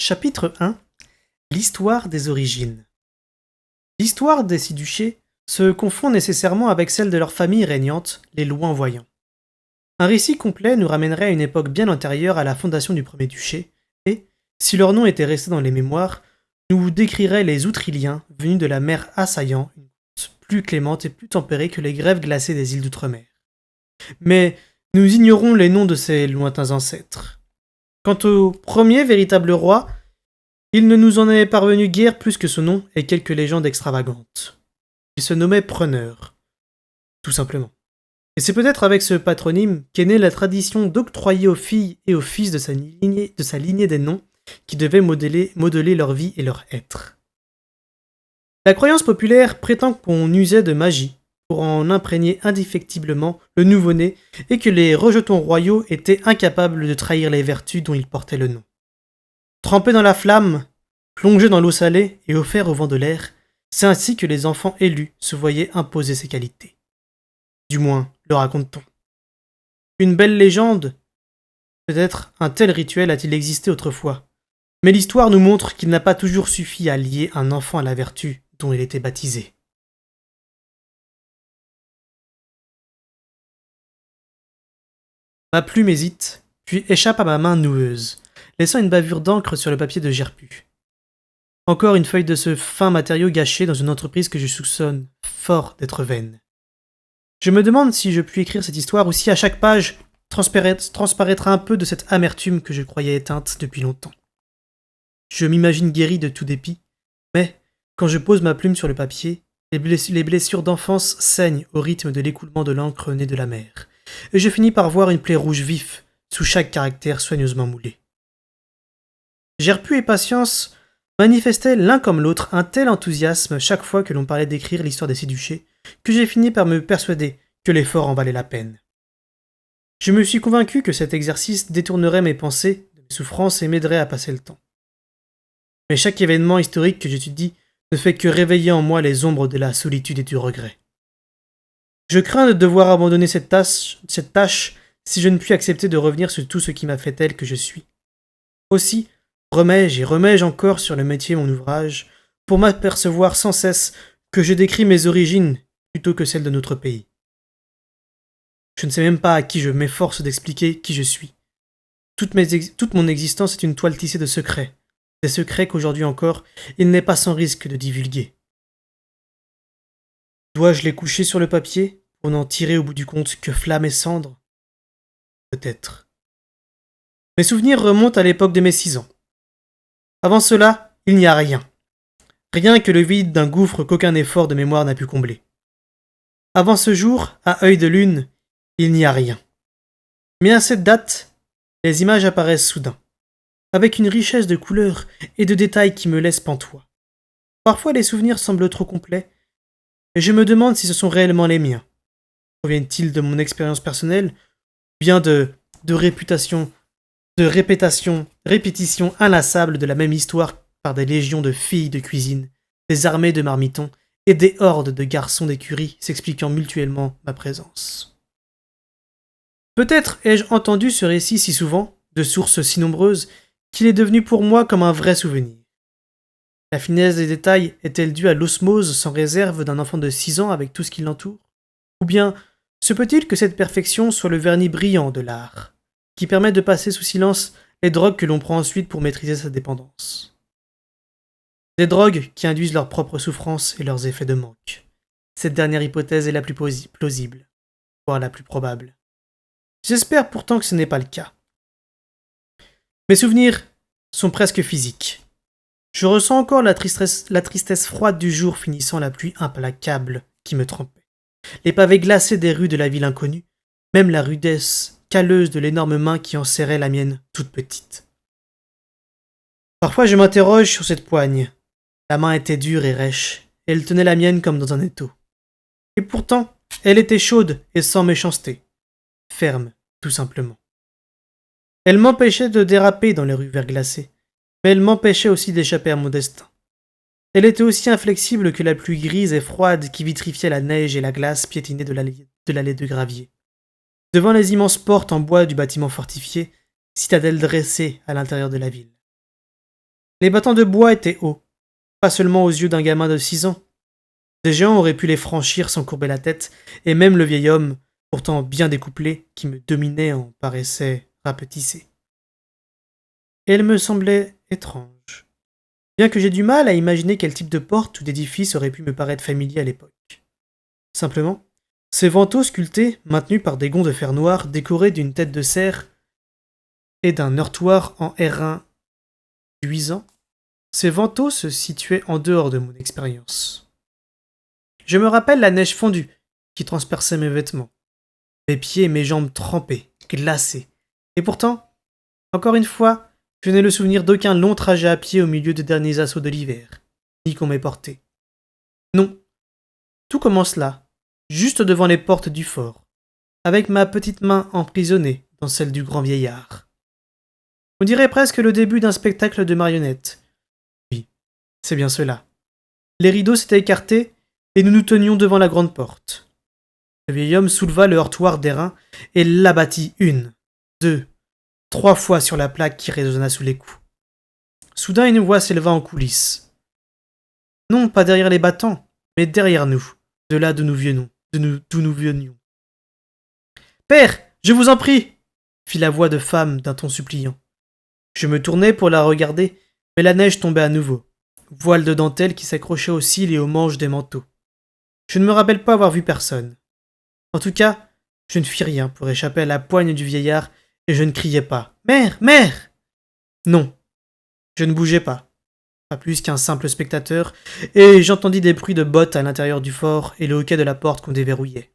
Chapitre 1. L'histoire des origines. L'histoire des six duchés se confond nécessairement avec celle de leur famille régnante, les Loin-Voyants. Un récit complet nous ramènerait à une époque bien antérieure à la fondation du premier duché, et, si leur nom était resté dans les mémoires, nous décrirait les Outriliens venus de la mer Assaillant, une côte plus clémente et plus tempérée que les grèves glacées des îles d'outre-mer. Mais nous ignorons les noms de ces lointains ancêtres. Quant au premier véritable roi, il ne nous en est parvenu guère plus que son nom et quelques légendes extravagantes. Il se nommait Preneur, tout simplement. Et c'est peut-être avec ce patronyme qu'est née la tradition d'octroyer aux filles et aux fils de sa lignée des noms qui devaient modeler leur vie et leur être. La croyance populaire prétend qu'on usait de magie pour en imprégner indéfectiblement le nouveau-né et que les rejetons royaux étaient incapables de trahir les vertus dont ils portaient le nom. Trempés dans la flamme, plongés dans l'eau salée et offerts au vent de l'air, c'est ainsi que les enfants élus se voyaient imposer ces qualités. Du moins, le raconte-t-on. Une belle légende? Peut-être un tel rituel a-t-il existé autrefois, mais l'histoire nous montre qu'il n'a pas toujours suffi à lier un enfant à la vertu dont il était baptisé. Ma plume hésite, puis échappe à ma main noueuse, laissant une bavure d'encre sur le papier de Gerpu. Encore une feuille de ce fin matériau gâché dans une entreprise que je soupçonne fort d'être vaine. Je me demande si je puis écrire cette histoire ou si à chaque page transparaîtra un peu de cette amertume que je croyais éteinte depuis longtemps. Je m'imagine guéri de tout dépit, mais quand je pose ma plume sur le papier, les blessures d'enfance saignent au rythme de l'écoulement de l'encre née de la mer, et je finis par voir une plaie rouge vif sous chaque caractère soigneusement moulé. Gerpu et Patience manifestaient l'un comme l'autre un tel enthousiasme chaque fois que l'on parlait d'écrire l'histoire des six duchés, que j'ai fini par me persuader que l'effort en valait la peine. Je me suis convaincu que cet exercice détournerait mes pensées de mes souffrances et m'aiderait à passer le temps. Mais chaque événement historique que j'étudie ne fait que réveiller en moi les ombres de la solitude et du regret. Je crains de devoir abandonner cette tâche si je ne puis accepter de revenir sur tout ce qui m'a fait tel que je suis. Aussi, remets-je encore sur le métier mon ouvrage, pour m'apercevoir sans cesse que je décris mes origines plutôt que celles de notre pays. Je ne sais même pas à qui je m'efforce d'expliquer qui je suis. Toute mon existence est une toile tissée de secrets, des secrets qu'aujourd'hui encore, il n'est pas sans risque de divulguer. Dois-je les coucher sur le papier, pour n'en tirer au bout du compte que flamme et cendre? Peut-être. Mes souvenirs remontent à l'époque de mes 6 ans. Avant cela, il n'y a rien. Rien que le vide d'un gouffre qu'aucun effort de mémoire n'a pu combler. Avant ce jour, à œil de lune, il n'y a rien. Mais à cette date, les images apparaissent soudain, avec une richesse de couleurs et de détails qui me laissent pantois. Parfois les souvenirs semblent trop complets, et je me demande si ce sont réellement les miens. Proviennent-ils de mon expérience personnelle, ou bien de répétition inlassable de la même histoire par des légions de filles de cuisine, des armées de marmitons et des hordes de garçons d'écurie s'expliquant mutuellement ma présence. Peut-être ai-je entendu ce récit si souvent, de sources si nombreuses, qu'il est devenu pour moi comme un vrai souvenir. La finesse des détails est-elle due à l'osmose sans réserve d'un enfant de 6 ans avec tout ce qui l'entoure? Ou bien se peut-il que cette perfection soit le vernis brillant de l'art, qui permet de passer sous silence les drogues que l'on prend ensuite pour maîtriser sa dépendance? Des drogues qui induisent leurs propres souffrances et leurs effets de manque. Cette dernière hypothèse est la plus plausible, voire la plus probable. J'espère pourtant que ce n'est pas le cas. Mes souvenirs sont presque physiques. Je ressens encore la tristesse froide du jour finissant la pluie implacable qui me trempait. Les pavés glacés des rues de la ville inconnue, même la rudesse calleuse de l'énorme main qui en serrait la mienne toute petite. Parfois je m'interroge sur cette poigne. La main était dure et rêche, et elle tenait la mienne comme dans un étau. Et pourtant, elle était chaude et sans méchanceté. Ferme, tout simplement. Elle m'empêchait de déraper dans les rues verglacées, mais elle m'empêchait aussi d'échapper à mon destin. Elle était aussi inflexible que la pluie grise et froide qui vitrifiait la neige et la glace piétinée de l'allée de gravier. Devant les immenses portes en bois du bâtiment fortifié, citadelle dressée à l'intérieur de la ville. Les battants de bois étaient hauts, pas seulement aux yeux d'un gamin de 6 ans. Des géants auraient pu les franchir sans courber la tête, et même le vieil homme, pourtant bien découplé, qui me dominait en paraissait rapetissé. Et elle me semblait étrange, bien que j'ai du mal à imaginer quel type de porte ou d'édifice aurait pu me paraître familier à l'époque. Simplement, ces vantaux sculptés, maintenus par des gonds de fer noir décorés d'une tête de cerf et d'un heurtoir en airain luisant, ces vantaux se situaient en dehors de mon expérience. Je me rappelle la neige fondue qui transperçait mes vêtements, mes pieds et mes jambes trempés, glacés. Et pourtant, encore une fois, je n'ai le souvenir d'aucun long trajet à pied au milieu des derniers assauts de l'hiver, ni qu'on m'ait porté. Non, tout commence là, juste devant les portes du fort, avec ma petite main emprisonnée dans celle du grand vieillard. On dirait presque le début d'un spectacle de marionnettes. Oui, c'est bien cela. Les rideaux s'étaient écartés et nous nous tenions devant la grande porte. Le vieil homme souleva le heurtoir d'airain et l'abattit 1, 2, 3 fois sur la plaque qui résonna sous les coups. Soudain, une voix s'éleva en coulisses. Non, pas derrière les battants, mais derrière nous, de là d'où nous venions. Père, je vous en prie, fit la voix de femme d'un ton suppliant. Je me tournai pour la regarder, mais la neige tombait à nouveau, voile de dentelle qui s'accrochait aux cils et aux manches des manteaux. Je ne me rappelle pas avoir vu personne. En tout cas, je ne fis rien pour échapper à la poigne du vieillard et je ne criais pas « Mère, mère !» Non, je ne bougeais pas plus qu'un simple spectateur, et j'entendis des bruits de bottes à l'intérieur du fort et le hoquet de la porte qu'on déverrouillait.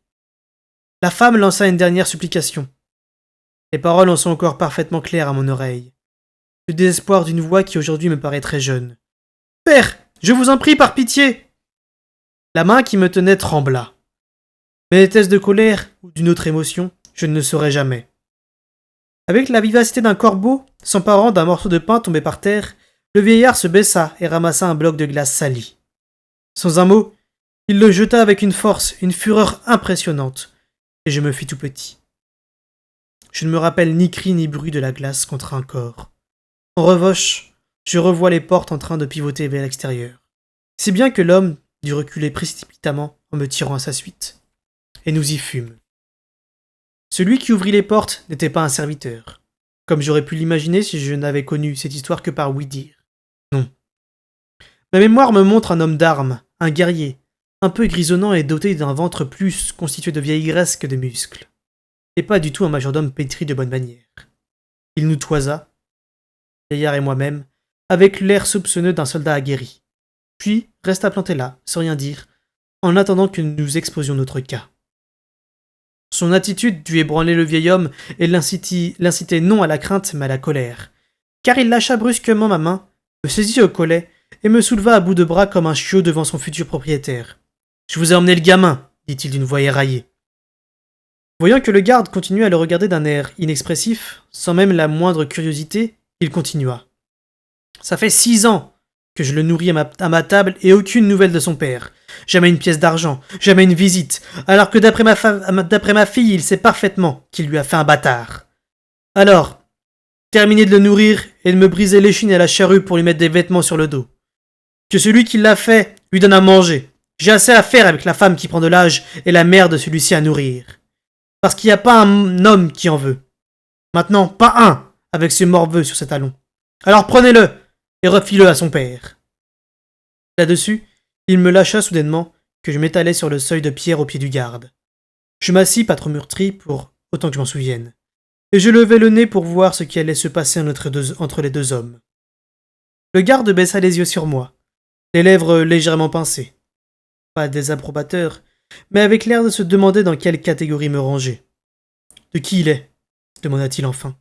La femme lança une dernière supplication. Les paroles en sont encore parfaitement claires à mon oreille. Le désespoir d'une voix qui aujourd'hui me paraît très jeune. « Père, je vous en prie, par pitié !» La main qui me tenait trembla. Mais était-ce de colère ou d'une autre émotion, je ne le saurais jamais. Avec la vivacité d'un corbeau, s'emparant d'un morceau de pain tombé par terre, le vieillard se baissa et ramassa un bloc de glace salie. Sans un mot, il le jeta avec une force, une fureur impressionnante, et je me fis tout petit. Je ne me rappelle ni cri ni bruit de la glace contre un corps. En revanche, je revois les portes en train de pivoter vers l'extérieur. Si bien que l'homme dut reculer précipitamment en me tirant à sa suite. Et nous y fûmes. Celui qui ouvrit les portes n'était pas un serviteur, comme j'aurais pu l'imaginer si je n'avais connu cette histoire que par ouï-dire. Non. Ma mémoire me montre un homme d'armes, un guerrier, un peu grisonnant et doté d'un ventre plus constitué de vieille graisse que de muscles. Et pas du tout un majordome pétri de bonnes manières. Il nous toisa, vieillard et moi-même, avec l'air soupçonneux d'un soldat aguerri. Puis resta planté là, sans rien dire, en attendant que nous exposions notre cas. Son attitude dut ébranler le vieil homme et l'inciter non à la crainte mais à la colère, car il lâcha brusquement ma main, me saisit au collet et me souleva à bout de bras comme un chiot devant son futur propriétaire. « Je vous ai emmené le gamin !» dit-il d'une voix éraillée. Voyant que le garde continuait à le regarder d'un air inexpressif, sans même la moindre curiosité, il continua. « Ça fait 6 ans que je le nourris à ma table et aucune nouvelle de son père. Jamais une pièce d'argent, jamais une visite, alors que d'après ma fille, il sait parfaitement qu'il lui a fait un bâtard. Alors, terminez de le nourrir et de me briser l'échine à la charrue pour lui mettre des vêtements sur le dos. Que celui qui l'a fait lui donne à manger. J'ai assez à faire avec la femme qui prend de l'âge et la mère de celui-ci à nourrir. Parce qu'il n'y a pas un homme qui en veut. Maintenant, pas un avec ce morveux sur ses talons. Alors prenez-le et refile-le à son père. » Là-dessus, il me lâcha soudainement que je m'étalais sur le seuil de pierre au pied du garde. Je m'assis pas trop meurtri pour autant que je m'en souvienne, et je levai le nez pour voir ce qui allait se passer entre les deux hommes. Le garde baissa les yeux sur moi, les lèvres légèrement pincées. Pas désapprobateur, mais avec l'air de se demander dans quelle catégorie me ranger. « De qui il est ?» demanda-t-il enfin,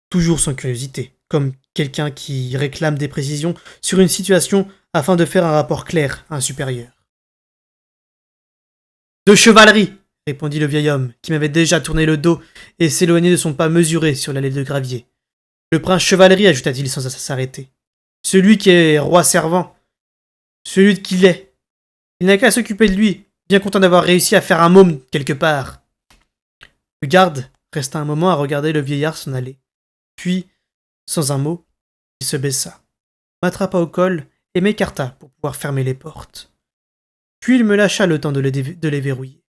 toujours sans curiosité, comme quelqu'un qui réclame des précisions sur une situation afin de faire un rapport clair à un supérieur. « De chevalerie !» répondit le vieil homme, qui m'avait déjà tourné le dos et s'éloignait de son pas mesuré sur l'allée de gravier. « Le prince chevalerie, ajouta-t-il sans s'arrêter. Celui qui est roi servant. Celui qu'il est. Il n'a qu'à s'occuper de lui, bien content d'avoir réussi à faire un môme quelque part. » Le garde resta un moment à regarder le vieillard s'en aller. Puis, sans un mot, il se baissa. m'attrapa au col et m'écarta pour pouvoir fermer les portes. Puis il me lâcha le temps de les verrouiller.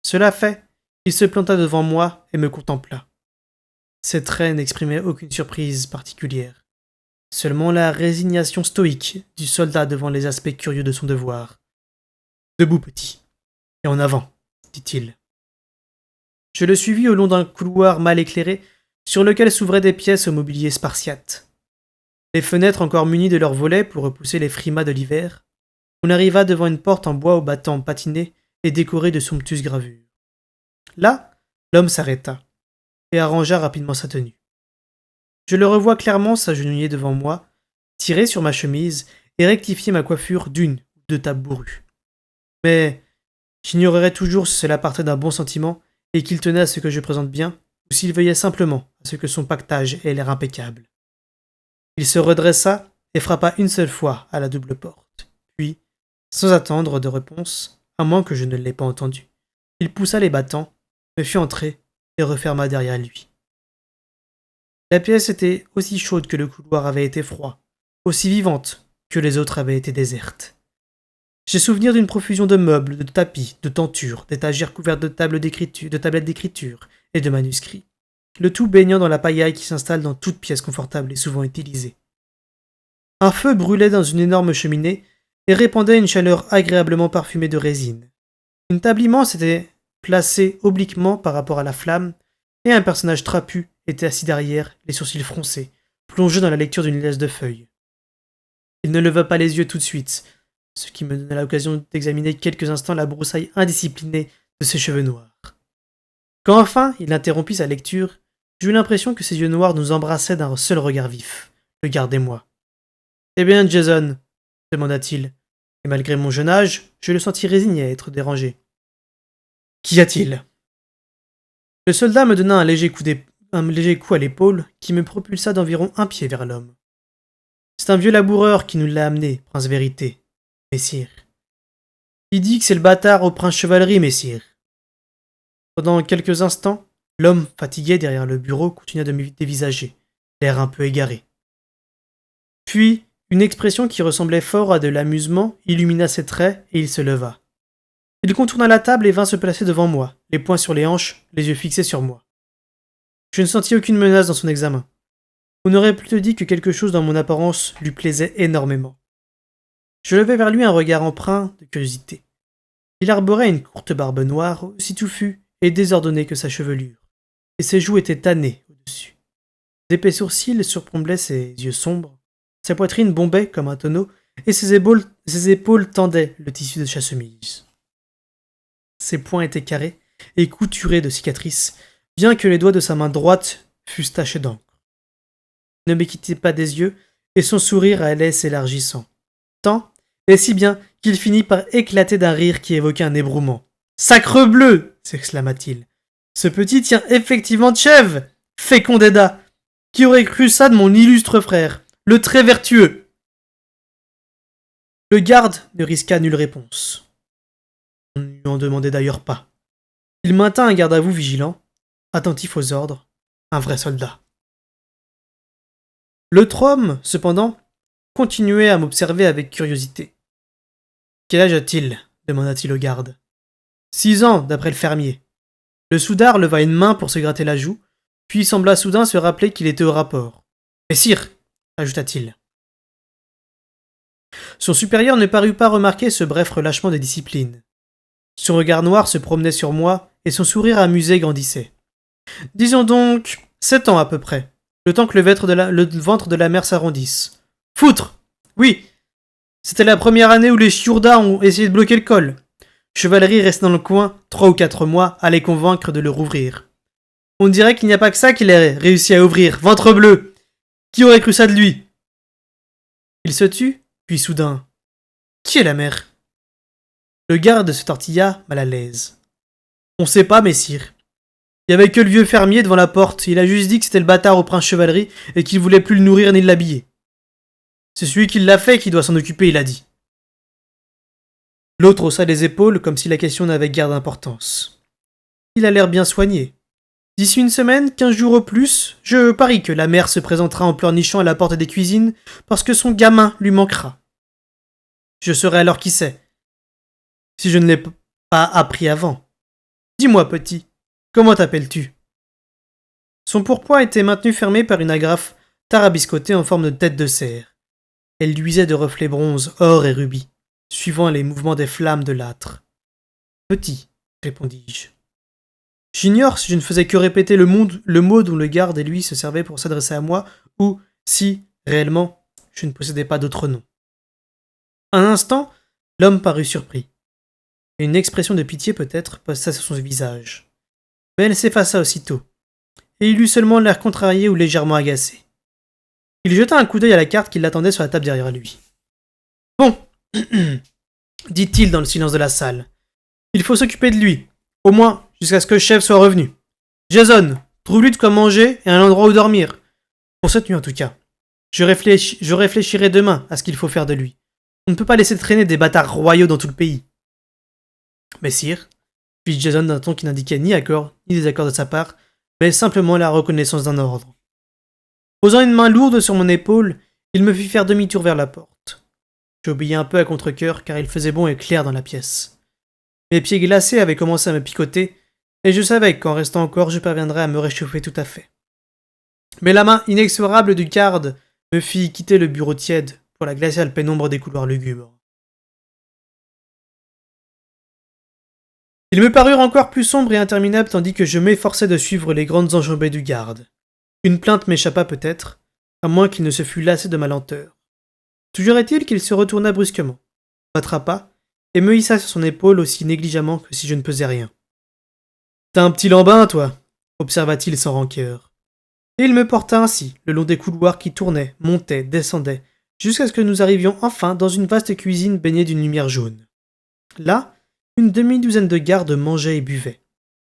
Cela fait, il se planta devant moi et me contempla. Ses traits n'exprimaient aucune surprise particulière, seulement la résignation stoïque du soldat devant les aspects curieux de son devoir. « Debout, petit, et en avant », dit-il. Je le suivis au long d'un couloir mal éclairé, sur lequel s'ouvraient des pièces au mobilier spartiate. Les fenêtres encore munies de leurs volets pour repousser les frimas de l'hiver, on arriva devant une porte en bois aux battants patinés et décorée de somptueuses gravures. Là, l'homme s'arrêta et arrangea rapidement sa tenue. Je le revois clairement s'agenouiller devant moi, tirer sur ma chemise et rectifier ma coiffure d'une ou deux tapes bourrues. Mais j'ignorerais toujours si cela partait d'un bon sentiment et qu'il tenait à ce que je présente bien, ou s'il veillait simplement à ce que son pactage ait l'air impeccable. Il se redressa et frappa une seule fois à la double porte. Puis, sans attendre de réponse, à moins que je ne l'aie pas entendu, il poussa les battants, me fit entrer et referma derrière lui. La pièce était aussi chaude que le couloir avait été froid, aussi vivante que les autres avaient été désertes. J'ai souvenir d'une profusion de meubles, de tapis, de tentures, d'étagères couvertes de tablettes d'écriture et de manuscrits, le tout baignant dans la paillaille qui s'installe dans toute pièce confortable et souvent utilisée. Un feu brûlait dans une énorme cheminée et répandait une chaleur agréablement parfumée de résine. Une table immense était placée obliquement par rapport à la flamme, et un personnage trapu était assis derrière, les sourcils froncés, plongé dans la lecture d'une laisse de feuilles. Il ne leva pas les yeux tout de suite, ce qui me donna l'occasion d'examiner quelques instants la broussaille indisciplinée de ses cheveux noirs. Quand enfin il interrompit sa lecture, j'eus l'impression que ses yeux noirs nous embrassaient d'un seul regard vif, le garde et moi. « Eh bien, Jason ?» demanda-t-il, et malgré mon jeune âge, je le sentis résigné à être dérangé. « Qu'y a-t-il » Le soldat me donna un léger coup à l'épaule qui me propulsa d'environ 1 pied vers l'homme. « C'est un vieux laboureur qui nous l'a amené, prince vérité, messire. Il dit que c'est le bâtard au prince chevalerie, messire. » Pendant quelques instants, l'homme, fatigué derrière le bureau, continua de me dévisager, l'air un peu égaré. Puis, une expression qui ressemblait fort à de l'amusement illumina ses traits et il se leva. Il contourna la table et vint se placer devant moi, les poings sur les hanches, les yeux fixés sur moi. Je ne sentis aucune menace dans son examen. On aurait plutôt dit que quelque chose dans mon apparence lui plaisait énormément. Je levai vers lui un regard empreint de curiosité. Il arborait une courte barbe noire, aussi touffue et désordonnée que sa chevelure, et ses joues étaient tannées au-dessus. D'épais sourcils surplombaient ses yeux sombres, sa poitrine bombait comme un tonneau, et ses épaules tendaient le tissu de sa chemise. Ses poings étaient carrés et couturés de cicatrices, bien que les doigts de sa main droite fussent tachés d'encre. Il ne me quittait pas des yeux, et son sourire allait s'élargissant. Tant et si bien qu'il finit par éclater d'un rire qui évoquait un ébrouement. « Sacrebleu !» s'exclama-t-il. « Ce petit tient effectivement de chèvre, fécond d'Eda. Qui aurait cru ça de mon illustre frère, le très vertueux ?» Le garde ne risqua nulle réponse. On ne lui en demandait d'ailleurs pas. Il maintint un garde-à-vous vigilant, attentif aux ordres, un vrai soldat. L'autre homme, cependant, continuait à m'observer avec curiosité. « Quel âge a-t-il » demanda-t-il au garde. « 6 ans, d'après le fermier. » Le soudard leva une main pour se gratter la joue, puis sembla soudain se rappeler qu'il était au rapport. « Mais sire » ajouta-t-il. Son supérieur ne parut pas remarquer ce bref relâchement de discipline. Son regard noir se promenait sur moi, et son sourire amusé grandissait. « Disons donc 7 ans à peu près, le temps que le ventre de la mère s'arrondisse. Foutre ! Oui, c'était la première année où les Chiurdas ont essayé de bloquer le col. Chevalerie reste dans le coin 3 ou 4 mois à les convaincre de le rouvrir. On dirait qu'il n'y a pas que ça qu'il ait réussi à ouvrir, ventre bleu. Qui aurait cru ça de lui ?» Il se tut, puis soudain. « Qui est la mère ?» Le garde se tortilla, mal à l'aise. « On sait pas, messire. Il y avait que le vieux fermier devant la porte, il a juste dit que c'était le bâtard au prince chevalerie et qu'il voulait plus le nourrir ni l'habiller. C'est celui qui l'a fait qui doit s'en occuper, il a dit. » L'autre haussa les épaules comme si la question n'avait guère d'importance. Il a l'air bien soigné. D'ici une semaine, 15 jours au plus, je parie que la mère se présentera en pleurnichant à la porte des cuisines parce que son gamin lui manquera. Je saurai alors qui c'est, si je ne l'ai pas appris avant. Dis-moi, petit, comment t'appelles-tu? Son pourpoint était maintenu fermé par une agrafe tarabiscotée en forme de tête de cerf. Elle luisait de reflets bronze, or et rubis, suivant les mouvements des flammes de l'âtre. Petit, répondis-je. J'ignore si je ne faisais que répéter le mot dont le garde et lui se servaient pour s'adresser à moi, ou si, réellement, je ne possédais pas d'autre nom. Un instant, l'homme parut surpris. Et une expression de pitié peut-être passa sur son visage. Mais elle s'effaça aussitôt, et il eut seulement l'air contrarié ou légèrement agacé. Il jeta un coup d'œil à la carte qui l'attendait sur la table derrière lui. « Bon, dit-il dans le silence de la salle. Il faut s'occuper de lui, au moins jusqu'à ce que le chef soit revenu. Jason, trouve-lui de quoi manger et un endroit où dormir. Pour cette nuit en tout cas. Je réfléchirai demain à ce qu'il faut faire de lui. On ne peut pas laisser traîner des bâtards royaux dans tout le pays. » « Mais sire, fit Jason d'un ton qui n'indiquait ni accord ni désaccord de sa part, mais simplement la reconnaissance d'un ordre. Posant une main lourde sur mon épaule, il me fit faire demi-tour vers la porte. J'obéis un peu à contre-cœur car il faisait bon et clair dans la pièce. Mes pieds glacés avaient commencé à me picoter, et je savais qu'en restant encore je parviendrais à me réchauffer tout à fait. Mais la main inexorable du garde me fit quitter le bureau tiède pour la glaciale pénombre des couloirs lugubres. Ils me parurent encore plus sombres et interminables tandis que je m'efforçais de suivre les grandes enjambées du garde. Une plainte m'échappa peut-être, à moins qu'il ne se fût lassé de ma lenteur. Toujours est-il qu'il se retourna brusquement, m'attrapa et me hissa sur son épaule aussi négligemment que si je ne pesais rien. « T'as un petit lambin, toi » observa-t-il sans rancœur. Et il me porta ainsi, le long des couloirs qui tournaient, montaient, descendaient, jusqu'à ce que nous arrivions enfin dans une vaste cuisine baignée d'une lumière jaune. Là, une demi-douzaine de gardes mangeaient et buvaient.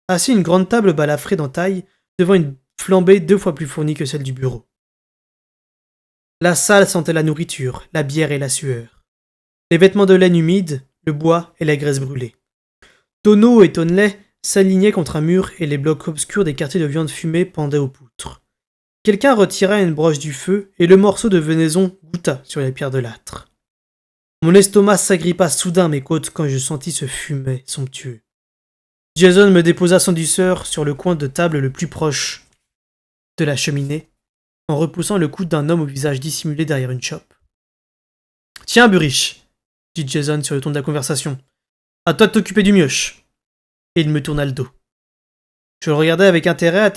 Assis une grande table balafrée d'entaille, devant une flambée 2 fois plus fournie que celle du bureau. La salle sentait la nourriture, la bière et la sueur. Les vêtements de laine humides, le bois et la graisse brûlée. Tonneaux et tonnelets s'alignaient contre un mur et les blocs obscurs des quartiers de viande fumée pendaient aux poutres. Quelqu'un retira une broche du feu et le morceau de venaison goûta sur les pierres de l'âtre. Mon estomac s'agrippa soudain mes côtes quand je sentis ce fumet somptueux. Jason me déposa sans douceur sur le coin de table le plus proche de la cheminée, en repoussant le coude d'un homme au visage dissimulé derrière une chope. « Tiens, Burish, dit Jason sur le ton de la conversation, à toi de t'occuper du mioche. » Et il me tourna le dos. Je le regardais avec intérêt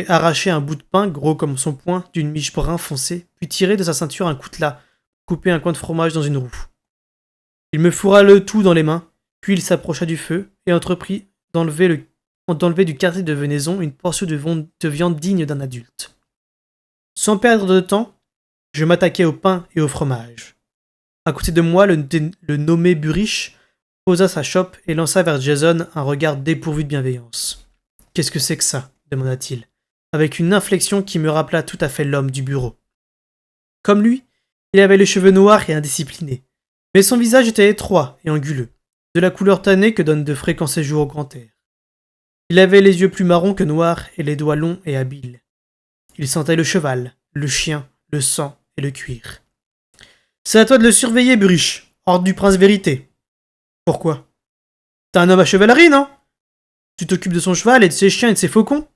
arracher un bout de pain gros comme son poing d'une miche brun foncé, puis tirer de sa ceinture un coutelas, couper un coin de fromage dans une roue. Il me fourra le tout dans les mains, puis il s'approcha du feu et entreprit d'enlever du quartier de venaison une portion de viande digne d'un adulte. Sans perdre de temps, je m'attaquai au pain et au fromage. À côté de moi, le nommé Burish posa sa chope et lança vers Jason un regard dépourvu de bienveillance. « Qu'est-ce que c'est que ça ?» demanda-t-il, avec une inflexion qui me rappela tout à fait l'homme du bureau. Comme lui, il avait les cheveux noirs et indisciplinés, mais son visage était étroit et anguleux, de la couleur tannée que donnent de fréquents séjours au grand air. Il avait les yeux plus marrons que noirs et les doigts longs et habiles. Il sentait le cheval, le chien, le sang et le cuir. « C'est à toi de le surveiller, Burish, ordre du prince vérité. »« Pourquoi ? T'es un homme à chevalerie, non ? Tu t'occupes de son cheval et de ses chiens et de ses faucons ?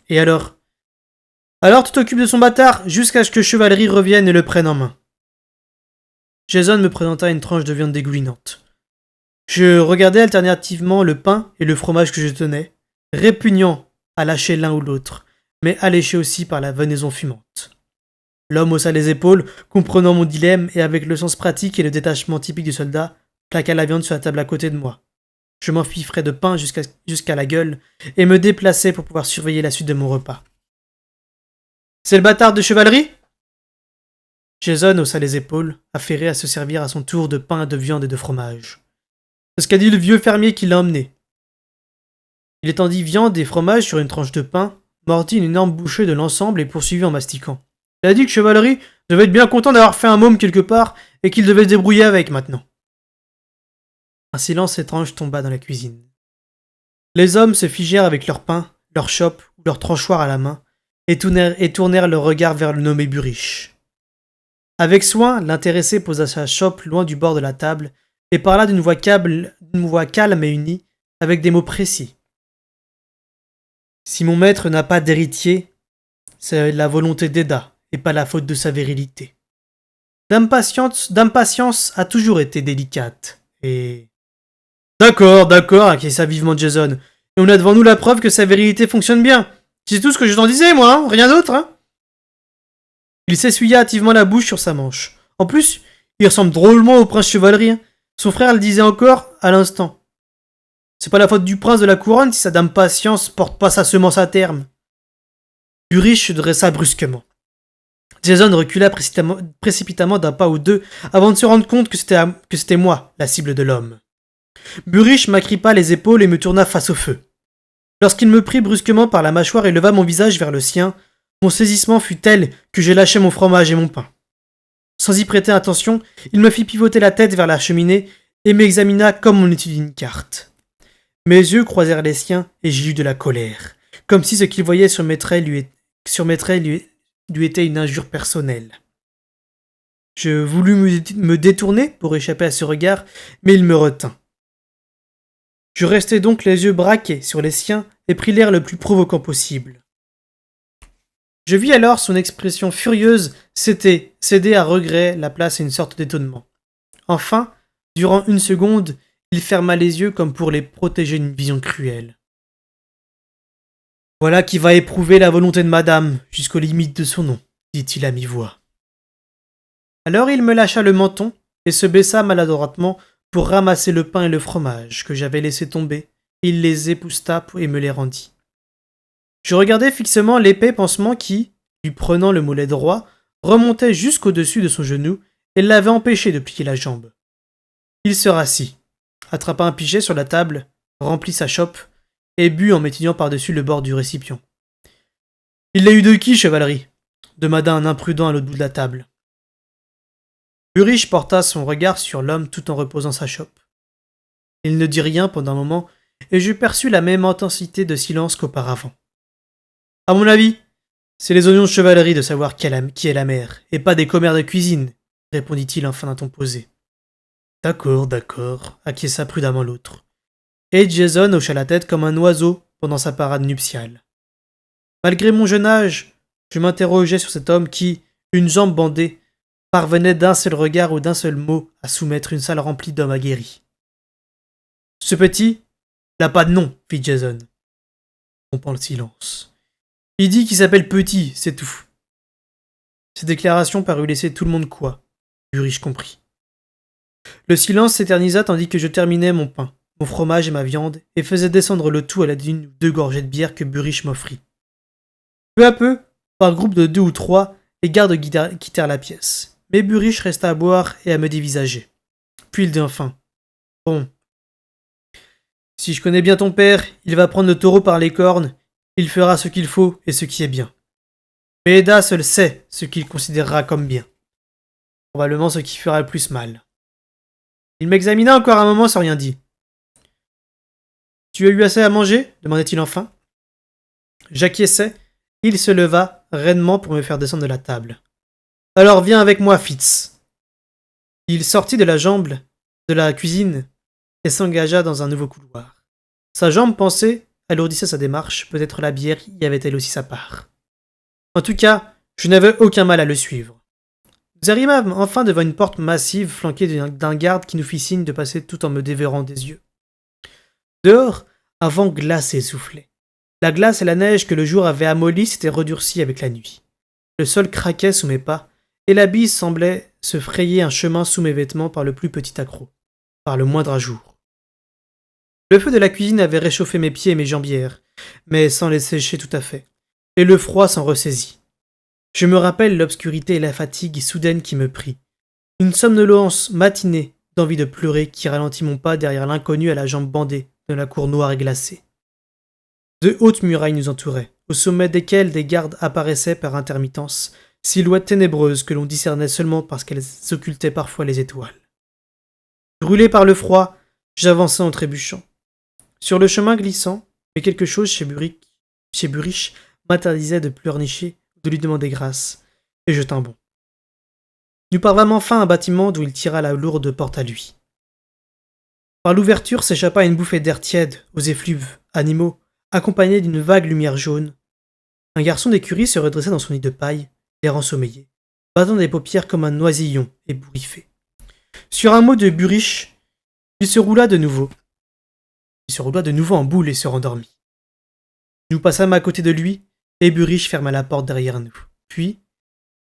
Et alors ? Alors tu t'occupes de son bâtard jusqu'à ce que chevalerie revienne et le prenne en main. » Jason me présenta une tranche de viande dégoulinante. Je regardais alternativement le pain et le fromage que je tenais, répugnant à lâcher l'un ou l'autre, mais alléché aussi par la venaison fumante. L'homme haussa les épaules, comprenant mon dilemme, et avec le sens pratique et le détachement typique du soldat, plaqua la viande sur la table à côté de moi. Je m'empiffrai de pain jusqu'à la gueule, et me déplaçai pour pouvoir surveiller la suite de mon repas. « C'est le bâtard de chevalerie ?» Jason haussa les épaules, affairé à se servir à son tour de pain, de viande et de fromage. C'est ce qu'a dit le vieux fermier qui l'a emmené. Il étendit viande et fromage sur une tranche de pain, mordit une énorme bouchée de l'ensemble et poursuivit en mastiquant. Il a dit que Chevalerie devait être bien content d'avoir fait un môme quelque part et qu'il devait se débrouiller avec maintenant. Un silence étrange tomba dans la cuisine. Les hommes se figèrent avec leur pain, leur chope ou leur tranchoir à la main, et tournèrent leur regard vers le nommé Burish. Avec soin, l'intéressé posa sa chope loin du bord de la table et parla d'une voix calme et unie, avec des mots précis. Si mon maître n'a pas d'héritier, c'est la volonté d'Eda, et pas la faute de sa virilité. Dame Patience a toujours été délicate, et... D'accord, acquiesça vivement Jason. Et on a devant nous la preuve que sa virilité fonctionne bien. C'est tout ce que je t'en disais, moi, hein, rien d'autre, hein. Il s'essuya hâtivement la bouche sur sa manche. En plus, il ressemble drôlement au prince chevalerie. Son frère le disait encore à l'instant. C'est pas la faute du prince de la couronne si sa dame Patience porte pas sa semence à terme. Burish se dressa brusquement. Jason recula précipitamment d'un pas ou deux avant de se rendre compte que c'était moi, la cible de l'homme. Burish m'agrippa les épaules et me tourna face au feu. Lorsqu'il me prit brusquement par la mâchoire et leva mon visage vers le sien, mon saisissement fut tel que je lâchai mon fromage et mon pain. Sans y prêter attention, il me fit pivoter la tête vers la cheminée et m'examina comme on étudie une carte. Mes yeux croisèrent les siens et j'y eus de la colère, comme si ce qu'il voyait sur mes traits lui était une injure personnelle. Je voulus me détourner pour échapper à ce regard, mais il me retint. Je restai donc les yeux braqués sur les siens et pris l'air le plus provoquant possible. Je vis alors son expression furieuse céder à regret la place à une sorte d'étonnement. Enfin, durant une seconde, il ferma les yeux comme pour les protéger d'une vision cruelle. Voilà qui va éprouver la volonté de madame, jusqu'aux limites de son nom, dit-il à mi-voix. Alors il me lâcha le menton et se baissa maladroitement pour ramasser le pain et le fromage que j'avais laissé tomber. Il les épousta et me les rendit. Je regardais fixement l'épais pansement qui, lui prenant le mollet droit, remontait jusqu'au-dessus de son genou et l'avait empêché de plier la jambe. Il se rassit, attrapa un pichet sur la table, remplit sa chope et but en m'étudiant par-dessus le bord du récipient. « Il l'a eu de qui, chevalerie » demanda un imprudent à l'autre bout de la table. Burish porta son regard sur l'homme tout en reposant sa chope. Il ne dit rien pendant un moment, et je perçus la même intensité de silence qu'auparavant. À mon avis, c'est les oignons de chevalerie de savoir qui est la mère, et pas des commères de cuisine, répondit-il enfin d'un ton posé. D'accord, acquiesça prudemment l'autre. Et Jason hocha la tête comme un oiseau pendant sa parade nuptiale. Malgré mon jeune âge, je m'interrogeais sur cet homme qui, une jambe bandée, parvenait d'un seul regard ou d'un seul mot à soumettre une salle remplie d'hommes aguerris. Ce petit n'a pas de nom, fit Jason, rompant le silence. Il dit qu'il s'appelle Petit, c'est tout. Ces déclarations parurent laisser tout le monde quoi. Burish comprit. Le silence s'éternisa tandis que je terminais mon pain, mon fromage et ma viande, et faisais descendre le tout à la d'une ou deux gorgées de bière que Burish m'offrit. Peu à peu, par groupe de 2 ou 3, les gardes quittèrent la pièce. Mais Burish resta à boire et à me dévisager. Puis il dit enfin. Bon. Si je connais bien ton père, il va prendre le taureau par les cornes, il fera ce qu'il faut et ce qui est bien. Mais Eda seul sait ce qu'il considérera comme bien. Probablement ce qui fera le plus mal. Il m'examina encore un moment sans rien dire. Tu as eu assez à manger demanda-t-il enfin. J'acquiesçai. Il se leva rainement pour me faire descendre de la table. Alors viens avec moi, Fitz. Il sortit de la cuisine et s'engagea dans un nouveau couloir. Sa jambe pensée alourdissait sa démarche, peut-être la bière y avait-elle aussi sa part. En tout cas, je n'avais aucun mal à le suivre. Nous arrivâmes enfin devant une porte massive flanquée d'un garde qui nous fit signe de passer tout en me dévorant des yeux. Dehors, un vent glacé soufflait. La glace et la neige que le jour avait amollie s'étaient redurcies avec la nuit. Le sol craquait sous mes pas, et la bise semblait se frayer un chemin sous mes vêtements par le plus petit accroc, par le moindre ajour. Le feu de la cuisine avait réchauffé mes pieds et mes jambières, mais sans les sécher tout à fait, et le froid s'en ressaisit. Je me rappelle l'obscurité et la fatigue soudaine qui me prit. Une somnolence matinée d'envie de pleurer qui ralentit mon pas derrière l'inconnu à la jambe bandée de la cour noire et glacée. De hautes murailles nous entouraient, au sommet desquelles des gardes apparaissaient par intermittence, silhouettes ténébreuses que l'on discernait seulement parce qu'elles occultaient parfois les étoiles. Brûlé par le froid, j'avançais en trébuchant. Sur le chemin glissant, mais quelque chose chez Burish chez Buriche m'interdisait de pleurnicher ou de lui demander grâce, et je tins bon. Nous parvînmes enfin à un bâtiment d'où il tira la lourde porte à lui. Par l'ouverture s'échappa une bouffée d'air tiède aux effluves animaux, accompagnée d'une vague lumière jaune. Un garçon d'écurie se redressait dans son nid de paille, l'air ensommeillé, battant des paupières comme un oisillon ébouriffé. Sur un mot de Buriche, il se roula de nouveau. Il se roula de nouveau en boule et se rendormit. Nous passâmes à côté de lui, et Buriche ferma la porte derrière nous. Puis,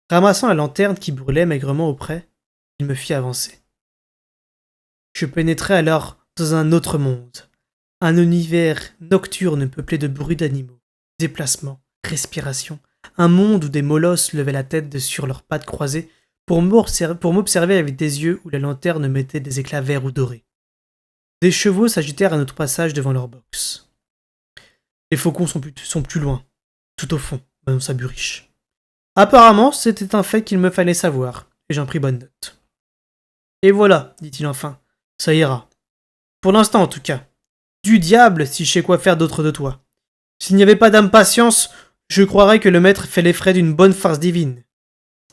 ramassant la lanterne qui brûlait maigrement auprès, il me fit avancer. Je pénétrai alors dans un autre monde, un univers nocturne peuplé de bruits d'animaux, déplacements, respirations, un monde où des molosses levaient la tête de sur leurs pattes croisées pour m'observer avec des yeux où la lanterne mettait des éclats verts ou dorés. Des chevaux s'agitèrent à notre passage devant leur box. Les faucons sont plus loin, tout au fond, m'annonça Buriche. Apparemment, c'était un fait qu'il me fallait savoir, et j'en pris bonne note. Et voilà, dit-il enfin, ça ira. Pour l'instant, en tout cas. Du diable, si je sais quoi faire d'autre de toi. S'il n'y avait pas d'impatience, je croirais que le maître fait les frais d'une bonne farce divine.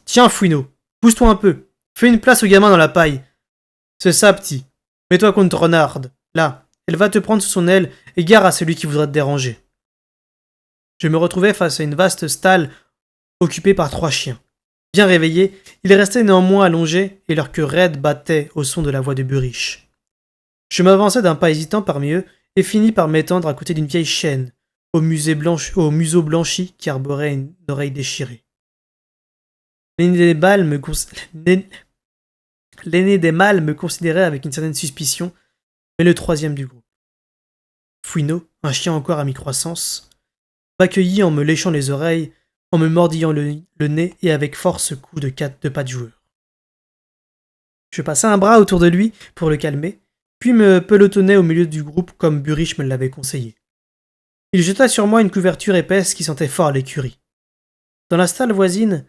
Tiens, Fouineau, pousse-toi un peu. Fais une place au gamin dans la paille. C'est ça, petit. Mets-toi contre Renarde. Là, elle va te prendre sous son aile et gare à celui qui voudra te déranger. Je me retrouvais face à une vaste stalle occupée par 3 chiens. Bien réveillés, ils restaient néanmoins allongés et leur queue raide battait au son de la voix de Buriche. Je m'avançai d'un pas hésitant parmi eux et finis par m'étendre à côté d'une vieille chienne, au museau blanchi qui arborait une oreille déchirée. L'aîné des mâles me considérait avec une certaine suspicion, mais le troisième du groupe. Fouineau, un chien encore à mi-croissance, m'accueillit en me léchant les oreilles, en me mordillant le nez et avec force coups de pas de joueur. Je passai un bras autour de lui pour le calmer, puis me pelotonnai au milieu du groupe comme Buriche me l'avait conseillé. Il jeta sur moi une couverture épaisse qui sentait fort l'écurie. Dans la stalle voisine,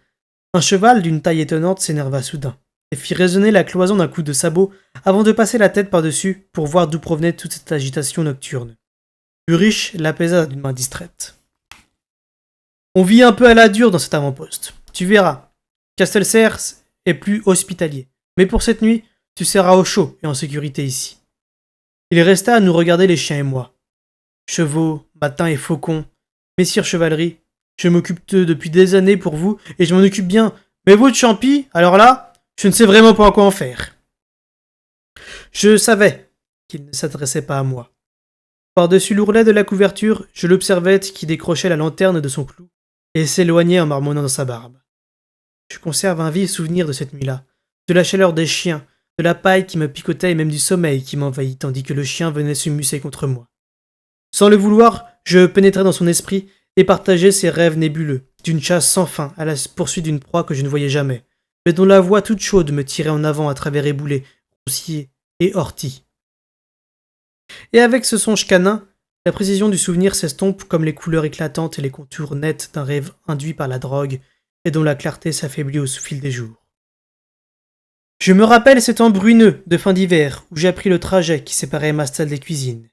un cheval d'une taille étonnante s'énerva soudain et fit résonner la cloison d'un coup de sabot avant de passer la tête par-dessus pour voir d'où provenait toute cette agitation nocturne. Buriche l'apaisa d'une main distraite. On vit un peu à la dure dans cet avant-poste. Tu verras. Castelcerre est plus hospitalier. Mais pour cette nuit, tu seras au chaud et en sécurité ici. Il resta à nous regarder les chiens et moi. Chevaux, matins et faucons, messire chevalerie, je m'occupe d'eux depuis des années pour vous et je m'en occupe bien. Mais vous de Champy, alors là, je ne sais vraiment pas quoi en faire. Je savais qu'il ne s'adressait pas à moi. Par-dessus l'ourlet de la couverture, je l'observais qui décrochait la lanterne de son clou et s'éloignait en marmonnant dans sa barbe. Je conserve un vif souvenir de cette nuit-là, de la chaleur des chiens, de la paille qui me picotait et même du sommeil qui m'envahit tandis que le chien venait se musser contre moi. Sans le vouloir, je pénétrais dans son esprit et partageais ses rêves nébuleux, d'une chasse sans fin à la poursuite d'une proie que je ne voyais jamais, mais dont la voix toute chaude me tirait en avant à travers éboulés, roussiers et orties. Et avec ce songe canin, la précision du souvenir s'estompe comme les couleurs éclatantes et les contours nets d'un rêve induit par la drogue et dont la clarté s'affaiblit au fil des jours. Je me rappelle ces temps bruneux de fin d'hiver où j'ai appris le trajet qui séparait ma stalle des cuisines.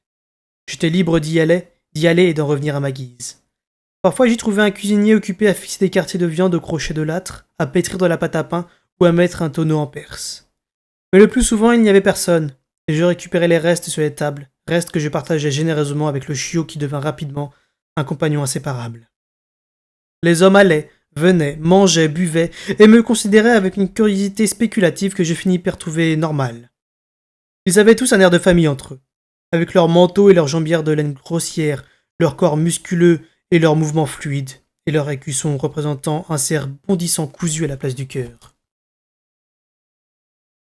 J'étais libre d'y aller et d'en revenir à ma guise. Parfois j'y trouvais un cuisinier occupé à fixer des quartiers de viande au crochet de l'âtre, à pétrir de la pâte à pain ou à mettre un tonneau en perce. Mais le plus souvent il n'y avait personne, et je récupérais les restes sur les tables, restes que je partageais généreusement avec le chiot qui devint rapidement un compagnon inséparable. Les hommes allaient, venaient, mangeaient, buvaient, et me considéraient avec une curiosité spéculative que je finis par trouver normale. Ils avaient tous un air de famille entre eux, avec leurs manteaux et leurs jambières de laine grossière, leurs corps musculeux et leurs mouvements fluides, et leur écusson représentant un cerf bondissant cousu à la place du cœur.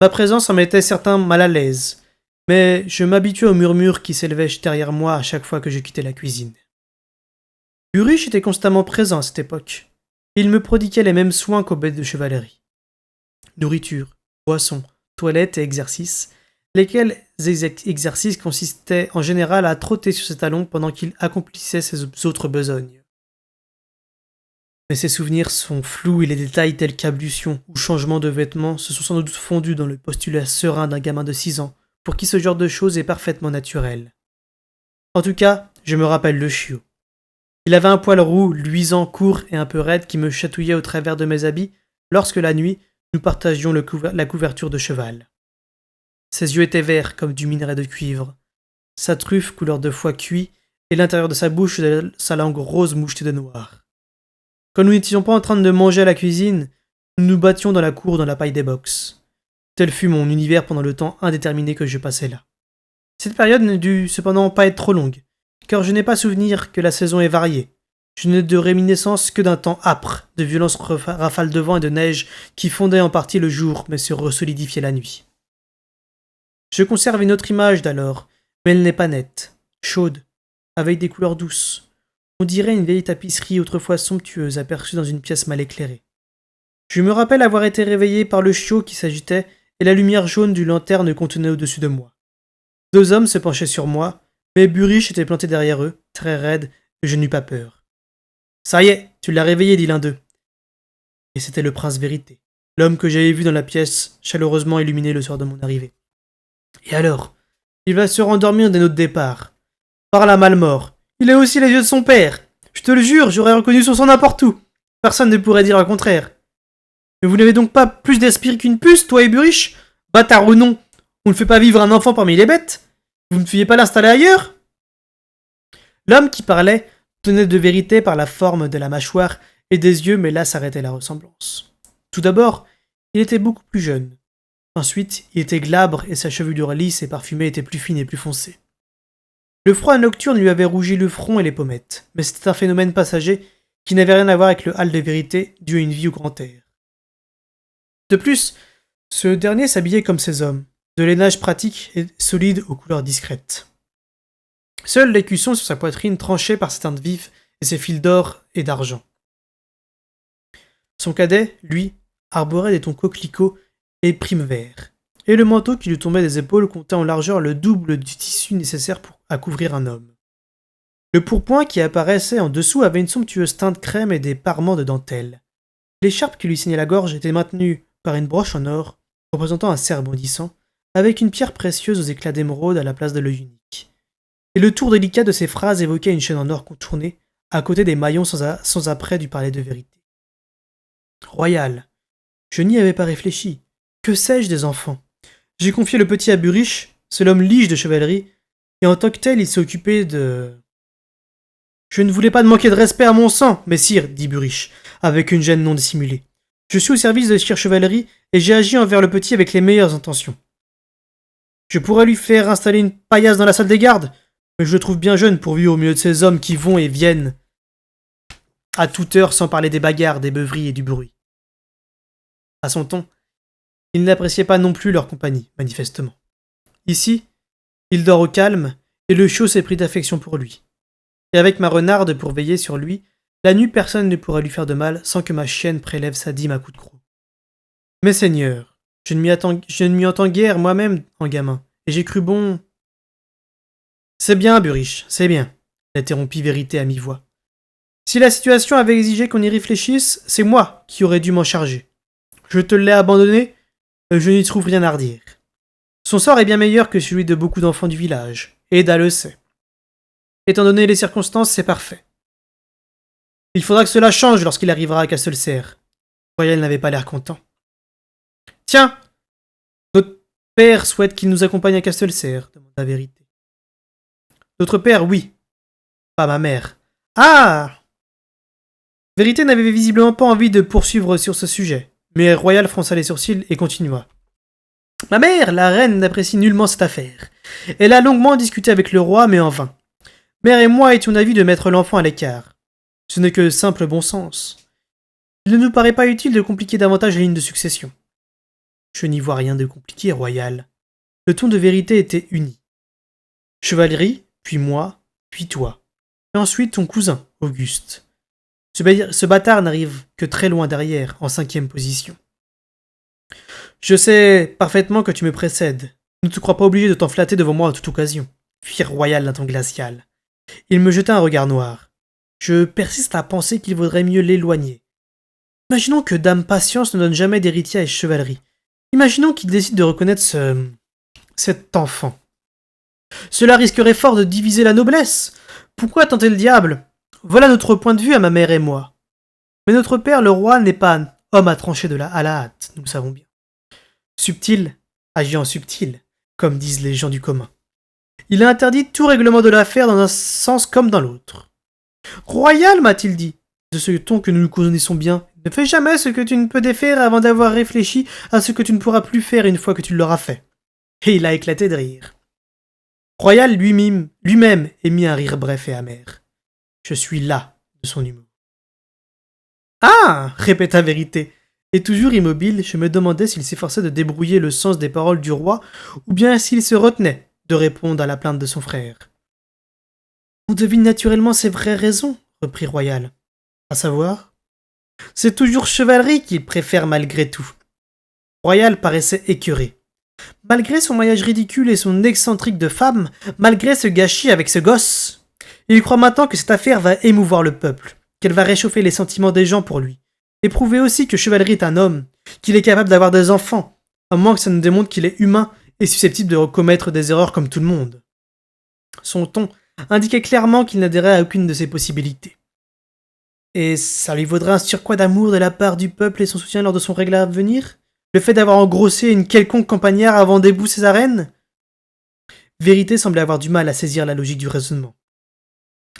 Ma présence en mettait certains mal à l'aise, mais je m'habituais aux murmures qui s'élevaient derrière moi à chaque fois que je quittais la cuisine. Buriche était constamment présent à cette époque. Il me prodiguait les mêmes soins qu'aux bêtes de chevalerie. Nourriture, boissons, toilettes et exercices, lesquels exercices consistaient en général à trotter sur ses talons pendant qu'il accomplissait ses autres besognes. Mais ces souvenirs sont flous et les détails tels qu'ablution ou changement de vêtements se sont sans doute fondus dans le postulat serein d'un gamin de 6 ans, pour qui ce genre de choses est parfaitement naturel. En tout cas, je me rappelle le chiot. Il avait un poil roux, luisant, court et un peu raide qui me chatouillait au travers de mes habits lorsque la nuit, nous partagions la couverture de cheval. Ses yeux étaient verts comme du minerai de cuivre, sa truffe couleur de foie cuit et l'intérieur de sa bouche sa langue rose mouchetée de noir. Quand nous n'étions pas en train de manger à la cuisine, nous nous battions dans la cour dans la paille des box. Tel fut mon univers pendant le temps indéterminé que je passais là. Cette période ne dut cependant pas être trop longue, car je n'ai pas souvenir que la saison est variée. Je n'ai de réminiscence que d'un temps âpre, de violentes rafales de vent et de neige qui fondaient en partie le jour mais se resolidifiaient la nuit. Je conserve une autre image d'alors, mais elle n'est pas nette, chaude, avec des couleurs douces. On dirait une vieille tapisserie autrefois somptueuse aperçue dans une pièce mal éclairée. Je me rappelle avoir été réveillé par le chiot qui s'agitait et la lumière jaune d'une lanterne contenait au-dessus de moi. 2 hommes se penchaient sur moi, mais Buriche était planté derrière eux, très raide, et je n'eus pas peur. « Ça y est, tu l'as réveillé, dit l'un d'eux. » Et c'était le prince Vérité, l'homme que j'avais vu dans la pièce, chaleureusement illuminé le soir de mon arrivée. Et alors, il va se rendormir dès notre départ. Par la malmort, il a aussi les yeux de son père. Je te le jure, j'aurais reconnu son sang n'importe où. Personne ne pourrait dire le contraire. Mais vous n'avez donc pas plus d'esprit qu'une puce, toi et Buriche? Bâtard ou non, on ne fait pas vivre un enfant parmi les bêtes. Vous ne pouviez pas l'installer ailleurs? L'homme qui parlait tenait de Vérité par la forme de la mâchoire et des yeux, mais là s'arrêtait la ressemblance. Tout d'abord, il était beaucoup plus jeune. Ensuite, il était glabre et sa chevelure lisse et parfumée était plus fine et plus foncée. Le froid nocturne lui avait rougi le front et les pommettes, mais c'était un phénomène passager qui n'avait rien à voir avec le hâle de Vérité dû à une vie au grand air. De plus, ce dernier s'habillait comme ces hommes, de lainage pratique et solide aux couleurs discrètes. Seul l'écusson sur sa poitrine tranché par ses teintes vives et ses fils d'or et d'argent. Son cadet, lui, arborait des tons coquelicots et primes verts, et le manteau qui lui tombait des épaules comptait en largeur le double du tissu nécessaire à couvrir un homme. Le pourpoint qui apparaissait en dessous avait une somptueuse teinte crème et des parements de dentelle. L'écharpe qui lui ceignait la gorge était maintenue par une broche en or, représentant un cerf bondissant, avec une pierre précieuse aux éclats d'émeraude à la place de l'œil unique. Et le tour délicat de ses phrases évoquait une chaîne en or contournée, à côté des maillons sans après du parler de Vérité. Royal. Je n'y avais pas réfléchi. Que sais-je des enfants? J'ai confié le petit à Buriche, seul homme lige de chevalerie, et en tant que tel, il s'est occupé de... Je ne voulais pas de manquer de respect à mon sang, messire, dit Buriche, avec une gêne non dissimulée. Je suis au service de la chevalerie, et j'ai agi envers le petit avec les meilleures intentions. Je pourrais lui faire installer une paillasse dans la salle des gardes, mais je le trouve bien jeune pour vivre au milieu de ces hommes qui vont et viennent à toute heure sans parler des bagarres, des beuveries et du bruit. À son ton, il n'appréciait pas non plus leur compagnie, manifestement. Ici, il dort au calme, et le chiot s'est pris d'affection pour lui. Et avec ma renarde pour veiller sur lui, la nuit personne ne pourra lui faire de mal sans que ma chienne prélève sa dîme à coups de croc. Mais seigneur, je ne m'y entends guère moi-même en gamin, et j'ai cru bon... C'est bien, Buriche, c'est bien, l'interrompit Vérité à mi-voix. Si la situation avait exigé qu'on y réfléchisse, c'est moi qui aurais dû m'en charger. Je te l'ai abandonné, je n'y trouve rien à redire. Son sort est bien meilleur que celui de beaucoup d'enfants du village, et Ada le sait. Étant donné les circonstances, c'est parfait. Il faudra que cela change lorsqu'il arrivera à Castelserre. Royal n'avait pas l'air content. Tiens, notre père souhaite qu'il nous accompagne à Castelserre, demanda Vérité. Notre père, oui. Pas ma mère. Ah! Vérité n'avait visiblement pas envie de poursuivre sur ce sujet, mais Royal fronça les sourcils et continua. Ma mère, la reine, n'apprécie nullement cette affaire. Elle a longuement discuté avec le roi, mais en vain. Mère et moi étions d'avis de mettre l'enfant à l'écart. Ce n'est que simple bon sens. Il ne nous paraît pas utile de compliquer davantage la ligne de succession. Je n'y vois rien de compliqué, Royal. Le ton de Vérité était uni. Chevalerie, puis moi, puis toi. Et ensuite ton cousin, Auguste. Ce bâtard n'arrive que très loin derrière, en 5e position. Je sais parfaitement que tu me précèdes. Ne te crois pas obligé de t'en flatter devant moi à toute occasion. Fit Royal d'un ton glacial. Il me jeta un regard noir. Je persiste à penser qu'il vaudrait mieux l'éloigner. Imaginons que Dame Patience ne donne jamais d'héritier à chevalerie. Imaginons qu'il décide de reconnaître cet enfant. Cela risquerait fort de diviser la noblesse. Pourquoi tenter le diable? Voilà notre point de vue à ma mère et moi. Mais notre père, le roi, n'est pas un homme à trancher à la hâte, nous le savons bien. Subtil, agit en subtil, comme disent les gens du commun. Il a interdit tout règlement de l'affaire dans un sens comme dans l'autre. Royal, m'a-t-il dit, de ce ton que nous nous connaissons bien, ne fais jamais ce que tu ne peux défaire avant d'avoir réfléchi à ce que tu ne pourras plus faire une fois que tu l'auras fait. Et il a éclaté de rire. Royal lui-même émit un rire bref et amer. Je suis là de son humour. Ah répéta Vérité. Et toujours immobile, je me demandais s'il s'efforçait de débrouiller le sens des paroles du roi, ou bien s'il se retenait de répondre à la plainte de son frère. On devine naturellement ses vraies raisons, reprit Royal. À savoir, c'est toujours Chevalerie qu'il préfère malgré tout. Royal paraissait écœuré. Malgré son mariage ridicule et son excentrique de femme, malgré ce gâchis avec ce gosse, il croit maintenant que cette affaire va émouvoir le peuple, qu'elle va réchauffer les sentiments des gens pour lui, et prouver aussi que Chevalerie est un homme, qu'il est capable d'avoir des enfants, à moins que ça ne démontre qu'il est humain et susceptible de commettre des erreurs comme tout le monde. Son ton indiquait clairement qu'il n'adhérait à aucune de ces possibilités. Et ça lui vaudra un surcroît d'amour de la part du peuple et son soutien lors de son règle à venir? Le fait d'avoir engrossé une quelconque campagnard avant debout ses arènes? Vérité semblait avoir du mal à saisir la logique du raisonnement.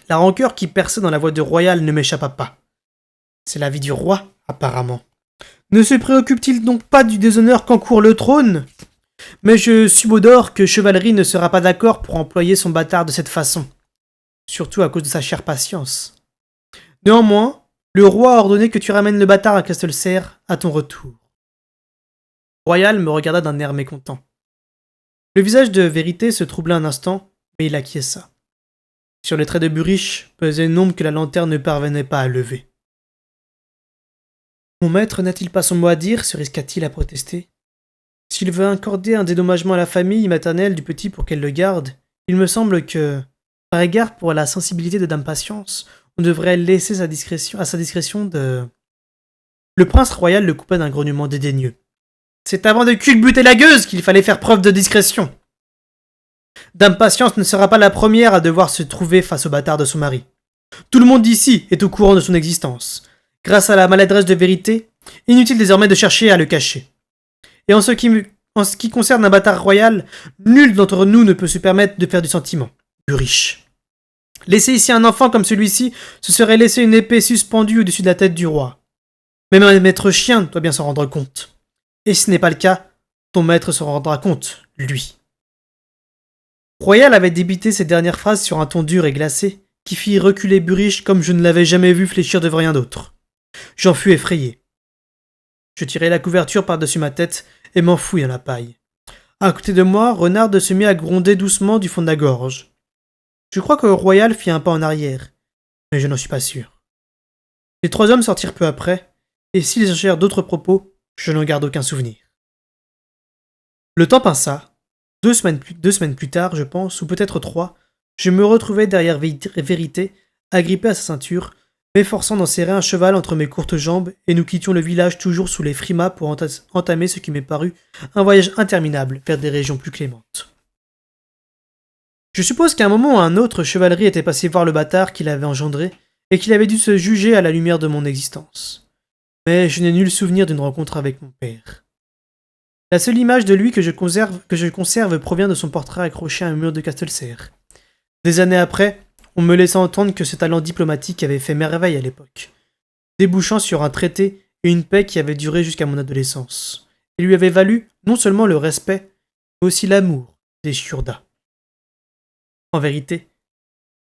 La rancœur qui perçait dans la voix de Royal ne m'échappa pas. C'est la vie du roi, apparemment. Ne se préoccupe-t-il donc pas du déshonneur qu'encourt le trône? Mais je subodore que Chevalerie ne sera pas d'accord pour employer son bâtard de cette façon, surtout à cause de sa chère patience. Néanmoins, le roi a ordonné que tu ramènes le bâtard à Castelcerre à ton retour. Royal me regarda d'un air mécontent. Le visage de Vérité se troubla un instant, mais il acquiesça. Sur les traits de Buriche pesait une ombre que la lanterne ne parvenait pas à lever. Mon maître n'a-t-il pas son mot à dire, se risqua-t-il à protester. S'il veut accorder un dédommagement à la famille maternelle du petit pour qu'elle le garde, il me semble que, par égard pour la sensibilité de Dame Patience, on devrait laisser à sa discrétion de... Le prince royal le coupa d'un grognement dédaigneux. C'est avant de culbuter la gueuse qu'il fallait faire preuve de discrétion. Dame Patience ne sera pas la première à devoir se trouver face au bâtard de son mari. Tout le monde d'ici est au courant de son existence. Grâce à la maladresse de Vérité, inutile désormais de chercher à le cacher. Et en ce qui concerne un bâtard royal, nul d'entre nous ne peut se permettre de faire du sentiment. Buriche. Laisser ici un enfant comme celui-ci, ce serait laisser une épée suspendue au-dessus de la tête du roi. Même un maître chien doit bien s'en rendre compte. Et si ce n'est pas le cas, ton maître s'en rendra compte, lui. Royal avait débité ces dernières phrases sur un ton dur et glacé, qui fit reculer Buriche comme je ne l'avais jamais vu fléchir devant rien d'autre. J'en fus effrayé. Je tirai la couverture par-dessus ma tête et m'enfouis dans la paille. À côté de moi, Renard se mit à gronder doucement du fond de la gorge. Je crois que Royal fit un pas en arrière, mais je n'en suis pas sûr. Les trois hommes sortirent peu après, et s'ils échangèrent d'autres propos, je n'en garde aucun souvenir. Le temps passa. Deux semaines plus tard, je pense, ou peut-être 3, je me retrouvai derrière Vérité, agrippé à sa ceinture, m'efforçant d'enserrer un cheval entre mes courtes jambes, et nous quittions le village toujours sous les frimas pour entamer ce qui m'est paru un voyage interminable vers des régions plus clémentes. Je suppose qu'à un moment ou à un autre, Chevalerie était passé voir le bâtard qu'il avait engendré, et qu'il avait dû se juger à la lumière de mon existence. Mais je n'ai nul souvenir d'une rencontre avec mon père. La seule image de lui que je conserve provient de son portrait accroché à un mur de Castelcerre. Des années après, on me laissa entendre que ce talent diplomatique avait fait merveille à l'époque, débouchant sur un traité et une paix qui avait duré jusqu'à mon adolescence, et lui avait valu non seulement le respect, mais aussi l'amour des Shurda. En vérité,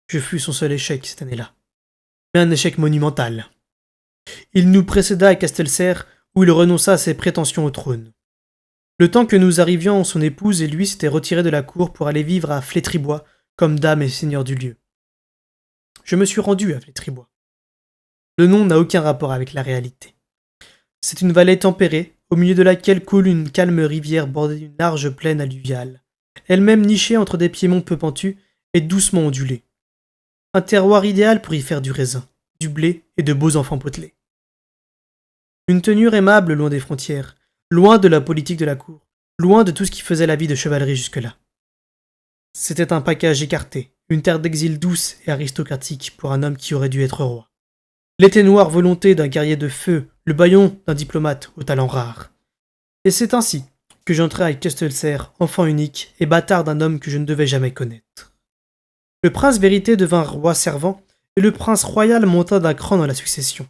je fus son seul échec cette année-là, mais un échec monumental. Il nous précéda à Castelcerre, où il renonça à ses prétentions au trône. Le temps que nous arrivions, son épouse et lui s'étaient retirés de la cour pour aller vivre à Flétribois, comme dame et seigneur du lieu. Je me suis rendu à Flétribois. Le nom n'a aucun rapport avec la réalité. C'est une vallée tempérée, au milieu de laquelle coule une calme rivière bordée d'une large plaine alluviale, elle-même nichée entre des piémonts peu pentus et doucement ondulés. Un terroir idéal pour y faire du raisin, du blé et de beaux enfants potelés. Une tenue aimable loin des frontières, loin de la politique de la cour, loin de tout ce qui faisait la vie de Chevalerie jusque-là. C'était un package écarté, une terre d'exil douce et aristocratique pour un homme qui aurait dû être roi. L'été noire volonté d'un guerrier de feu, le bâillon d'un diplomate au talent rare. Et c'est ainsi que j'entrai à Kestelser, enfant unique et bâtard d'un homme que je ne devais jamais connaître. Le prince vérité devint roi servant, et le prince royal monta d'un cran dans la succession.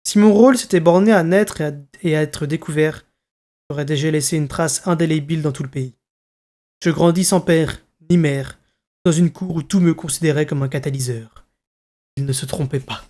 Si mon rôle s'était borné à naître et à être découvert, j'aurais déjà laissé une trace indélébile dans tout le pays. Je grandis sans père ni mère, dans une cour où tout me considérait comme un catalyseur. Il ne se trompait pas.